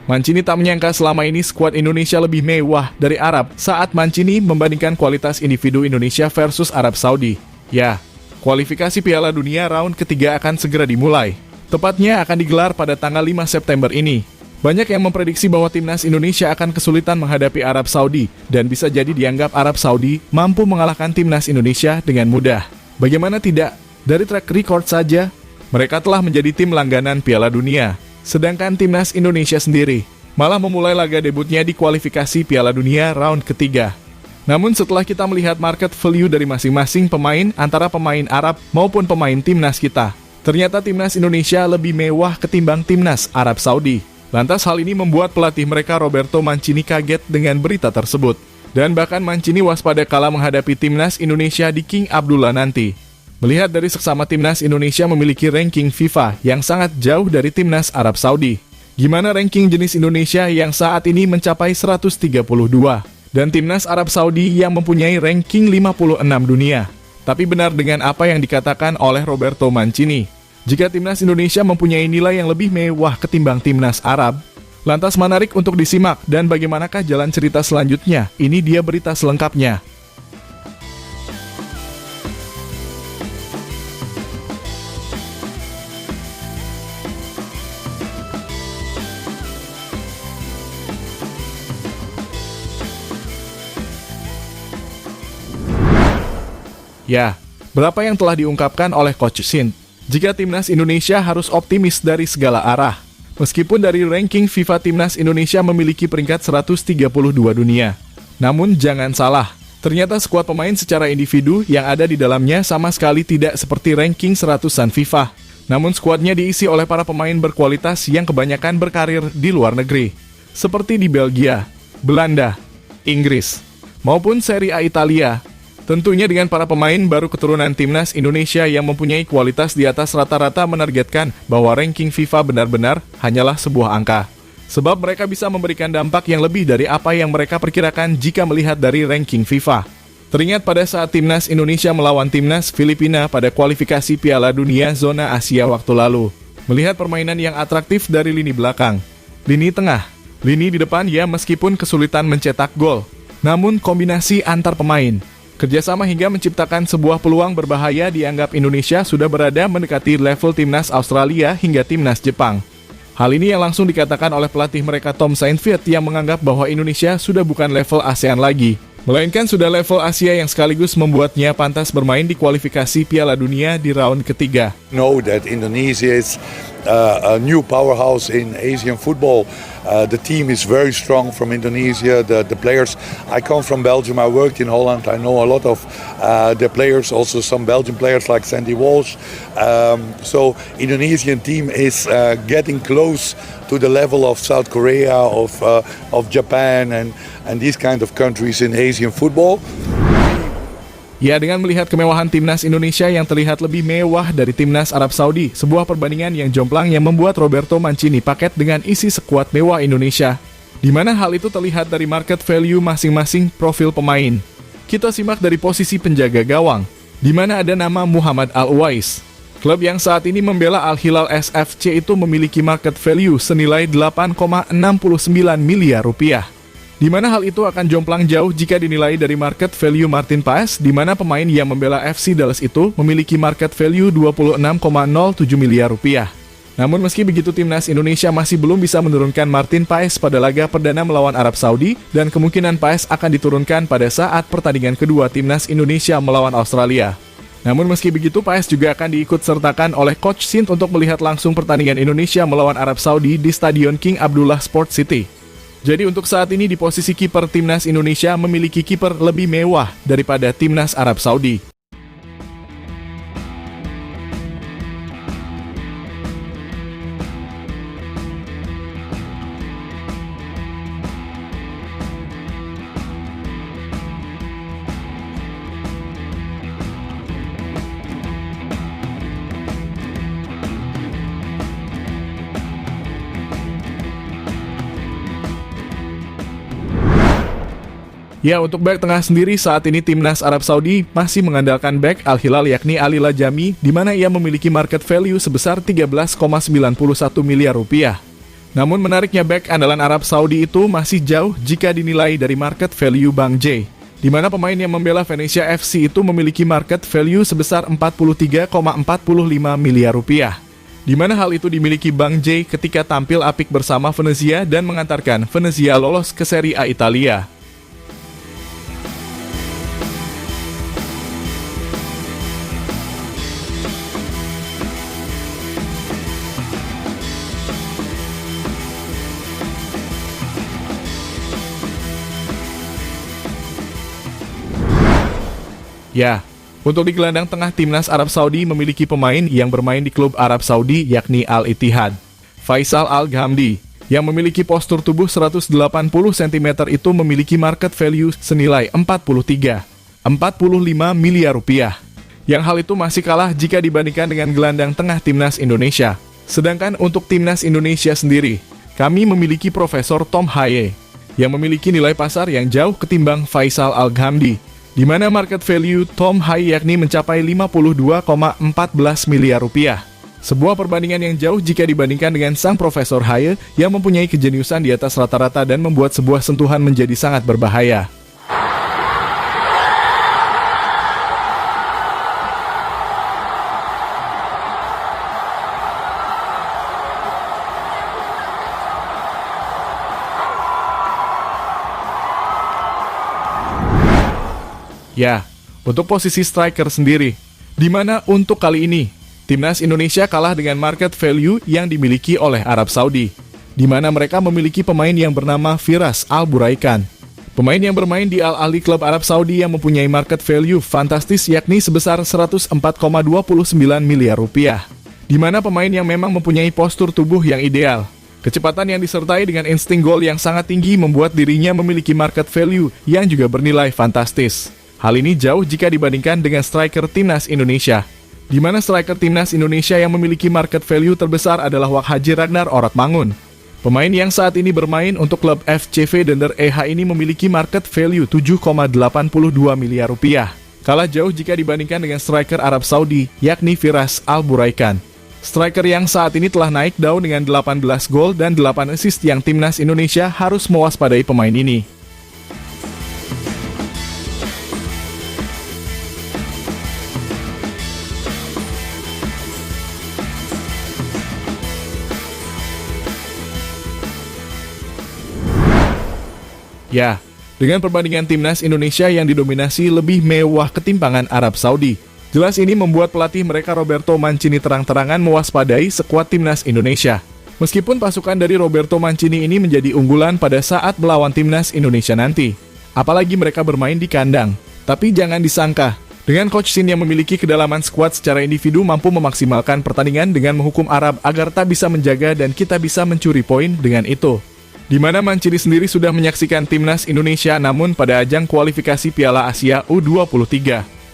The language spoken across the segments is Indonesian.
Mancini tak menyangka selama ini skuad Indonesia lebih mewah dari Arab saat Mancini membandingkan kualitas individu Indonesia versus Arab Saudi. Ya, kualifikasi Piala Dunia round ketiga akan segera dimulai. Tepatnya akan digelar pada tanggal 5 September ini. Banyak yang memprediksi bahwa timnas Indonesia akan kesulitan menghadapi Arab Saudi dan bisa jadi dianggap Arab Saudi mampu mengalahkan timnas Indonesia dengan mudah. Bagaimana tidak? Dari track record saja, mereka telah menjadi tim langganan Piala Dunia. Sedangkan timnas Indonesia sendiri malah memulai laga debutnya di kualifikasi Piala Dunia round ketiga. Namun setelah kita melihat market value dari masing-masing pemain antara pemain Arab maupun pemain timnas kita, ternyata timnas Indonesia lebih mewah ketimbang timnas Arab Saudi. Lantas hal ini membuat pelatih mereka Roberto Mancini kaget dengan berita tersebut. Dan bahkan Mancini waspada kala menghadapi timnas Indonesia di King Abdullah nanti. Melihat dari seksama timnas Indonesia memiliki ranking FIFA yang sangat jauh dari timnas Arab Saudi. Gimana ranking jenis Indonesia yang saat ini mencapai 132 dan timnas Arab Saudi yang mempunyai ranking 56 dunia. Tapi benar dengan apa yang dikatakan oleh Roberto Mancini. Jika timnas Indonesia mempunyai nilai yang lebih mewah ketimbang timnas Arab, lantas menarik untuk disimak dan bagaimanakah jalan cerita selanjutnya? Ini dia berita selengkapnya. Ya, berapa yang telah diungkapkan oleh Coach Shin? Jika timnas Indonesia harus optimis dari segala arah. Meskipun dari ranking FIFA timnas Indonesia memiliki peringkat 132 dunia. Namun jangan salah, ternyata skuad pemain secara individu yang ada di dalamnya sama sekali tidak seperti ranking 100-an FIFA. Namun skuadnya diisi oleh para pemain berkualitas yang kebanyakan berkarir di luar negeri. Seperti di Belgia, Belanda, Inggris, maupun Serie A Italia. Tentunya dengan para pemain baru keturunan timnas Indonesia yang mempunyai kualitas di atas rata-rata menargetkan bahwa ranking FIFA benar-benar hanyalah sebuah angka. Sebab mereka bisa memberikan dampak yang lebih dari apa yang mereka perkirakan jika melihat dari ranking FIFA. Teringat pada saat timnas Indonesia melawan timnas Filipina pada kualifikasi Piala Dunia zona Asia waktu lalu. Melihat permainan yang atraktif dari lini belakang, lini tengah, lini di depan ya meskipun kesulitan mencetak gol. Namun kombinasi antar pemain, kerjasama hingga menciptakan sebuah peluang berbahaya dianggap Indonesia sudah berada mendekati level timnas Australia hingga timnas Jepang. Hal ini yang langsung dikatakan oleh pelatih mereka Tom Saintfiet yang menganggap bahwa Indonesia sudah bukan level ASEAN lagi, melainkan sudah level Asia yang sekaligus membuatnya pantas bermain di kualifikasi Piala Dunia di round ketiga. Know that Indonesia is a new powerhouse in Asian football. The team is very strong from Indonesia. The players, I come from Belgium, I worked in Holland, I know a lot of the players, also some Belgian players like Sandy Walsh. So Indonesian team is getting close to the level of South Korea, of Japan and these kind of countries in Asian football. Ya, dengan melihat kemewahan timnas Indonesia yang terlihat lebih mewah dari timnas Arab Saudi, sebuah perbandingan yang jomplang yang membuat Roberto Mancini paket dengan isi skuad mewah Indonesia, di mana hal itu terlihat dari market value masing-masing profil pemain. Kita simak dari posisi penjaga gawang, di mana ada nama Muhammad Al-Uwais. Klub yang saat ini membela Al-Hilal SFC itu memiliki market value senilai 8,69 miliar rupiah. Di mana hal itu akan jomplang jauh jika dinilai dari market value Martin Paes, di mana pemain yang membela FC Dallas itu memiliki market value 26,07 miliar rupiah. Namun meski begitu timnas Indonesia masih belum bisa menurunkan Martin Paes pada laga perdana melawan Arab Saudi, dan kemungkinan Paes akan diturunkan pada saat pertandingan kedua timnas Indonesia melawan Australia. Namun meski begitu Paes juga akan diikut sertakan oleh Coach Shin untuk melihat langsung pertandingan Indonesia melawan Arab Saudi di Stadion King Abdullah Sport City. Jadi untuk saat ini di posisi kiper timnas Indonesia memiliki kiper lebih mewah daripada timnas Arab Saudi. Ya, untuk bek tengah sendiri saat ini timnas Arab Saudi masih mengandalkan bek Al-Hilal yakni Ali Lajami, di mana ia memiliki market value sebesar 13,91 miliar rupiah. Namun menariknya bek andalan Arab Saudi itu masih jauh jika dinilai dari market value Bang J, di mana pemain yang membela Venezia FC itu memiliki market value sebesar 43,45 miliar rupiah. Di mana hal itu dimiliki Bang J ketika tampil apik bersama Venezia dan mengantarkan Venezia lolos ke Serie A Italia. Ya, untuk di gelandang tengah timnas Arab Saudi memiliki pemain yang bermain di klub Arab Saudi yakni Al-Ittihad. Faisal Al-Ghamdi, yang memiliki postur tubuh 180 cm itu memiliki market value senilai 45 miliar rupiah. Yang hal itu masih kalah jika dibandingkan dengan gelandang tengah timnas Indonesia. Sedangkan untuk timnas Indonesia sendiri, kami memiliki Profesor Tom Haye, yang memiliki nilai pasar yang jauh ketimbang Faisal Al-Ghamdi, di mana market value Tom Haye yakni mencapai 52,14 miliar rupiah. Sebuah perbandingan yang jauh jika dibandingkan dengan sang Profesor Haye yang mempunyai kejeniusan di atas rata-rata dan membuat sebuah sentuhan menjadi sangat berbahaya. Ya, untuk posisi striker sendiri, di mana untuk kali ini, timnas Indonesia kalah dengan market value yang dimiliki oleh Arab Saudi, di mana mereka memiliki pemain yang bernama Firas Al-Buraikan. Pemain yang bermain di Al-Ahli klub Arab Saudi yang mempunyai market value fantastis yakni sebesar 104,29 miliar rupiah, di mana pemain yang memang mempunyai postur tubuh yang ideal. Kecepatan yang disertai dengan insting gol yang sangat tinggi membuat dirinya memiliki market value yang juga bernilai fantastis. Hal ini jauh jika dibandingkan dengan striker timnas Indonesia, di mana striker timnas Indonesia yang memiliki market value terbesar adalah Wak Haji Ragnar Oratmangun. Pemain yang saat ini bermain untuk klub FCV Dender EH ini memiliki market value 7,82 miliar rupiah. Kalah jauh jika dibandingkan dengan striker Arab Saudi, yakni Firas Al-Buraikan. Striker yang saat ini telah naik daun dengan 18 gol dan 8 assist yang timnas Indonesia harus mewaspadai pemain ini. Ya, dengan perbandingan timnas Indonesia yang didominasi lebih mewah ketimpangan Arab Saudi, jelas ini membuat pelatih mereka Roberto Mancini terang-terangan mewaspadai skuad timnas Indonesia. Meskipun pasukan dari Roberto Mancini ini menjadi unggulan pada saat melawan timnas Indonesia nanti, apalagi mereka bermain di kandang. Tapi jangan disangka, dengan Coach Shin yang memiliki kedalaman skuad secara individu mampu memaksimalkan pertandingan dengan menghukum Arab agar tak bisa menjaga dan kita bisa mencuri poin dengan itu. Di mana Mancini sendiri sudah menyaksikan timnas Indonesia namun pada ajang kualifikasi Piala Asia U23.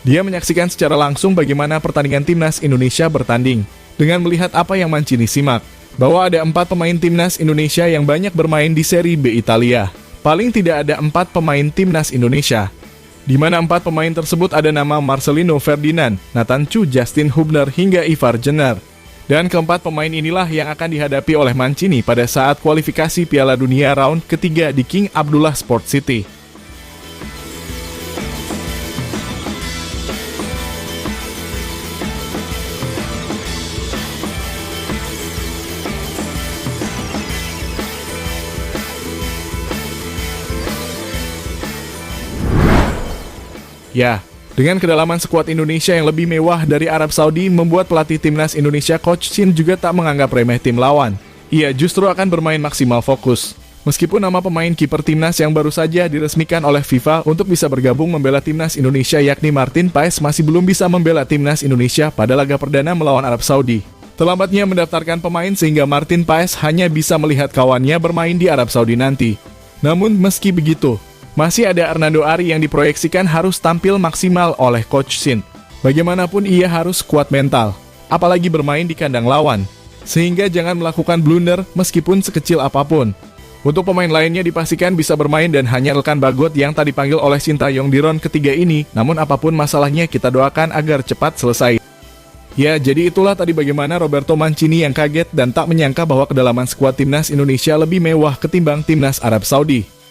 Dia menyaksikan secara langsung bagaimana pertandingan timnas Indonesia bertanding. Dengan melihat apa yang Mancini simak, bahwa ada 4 pemain timnas Indonesia yang banyak bermain di Serie B Italia. Paling tidak ada 4 pemain timnas Indonesia, di mana 4 pemain tersebut ada nama Marcelino Ferdinand, Nathan Chu, Justin Hubner hingga Ivar Jenner. Dan keempat pemain inilah yang akan dihadapi oleh Mancini pada saat kualifikasi Piala Dunia round ketiga di King Abdullah Sport City. Ya, dengan kedalaman skuad Indonesia yang lebih mewah dari Arab Saudi membuat pelatih timnas Indonesia Coach Shin juga tak menganggap remeh tim lawan. Ia justru akan bermain maksimal fokus. Meskipun nama pemain kiper timnas yang baru saja diresmikan oleh FIFA untuk bisa bergabung membela timnas Indonesia yakni Martin Paes masih belum bisa membela timnas Indonesia pada laga perdana melawan Arab Saudi. Terlambatnya mendaftarkan pemain sehingga Martin Paes hanya bisa melihat kawannya bermain di Arab Saudi nanti. Namun meski begitu, masih ada Hernando Ari yang diproyeksikan harus tampil maksimal oleh Coach Shin. Bagaimanapun ia harus kuat mental, apalagi bermain di kandang lawan, sehingga jangan melakukan blunder meskipun sekecil apapun. Untuk pemain lainnya dipastikan bisa bermain dan hanya Elkan Bagot yang tak dipanggil oleh Sintayong di round ketiga ini, namun apapun masalahnya kita doakan agar cepat selesai. Ya, jadi itulah tadi bagaimana Roberto Mancini yang kaget dan tak menyangka bahwa kedalaman skuad timnas Indonesia lebih mewah ketimbang timnas Arab Saudi.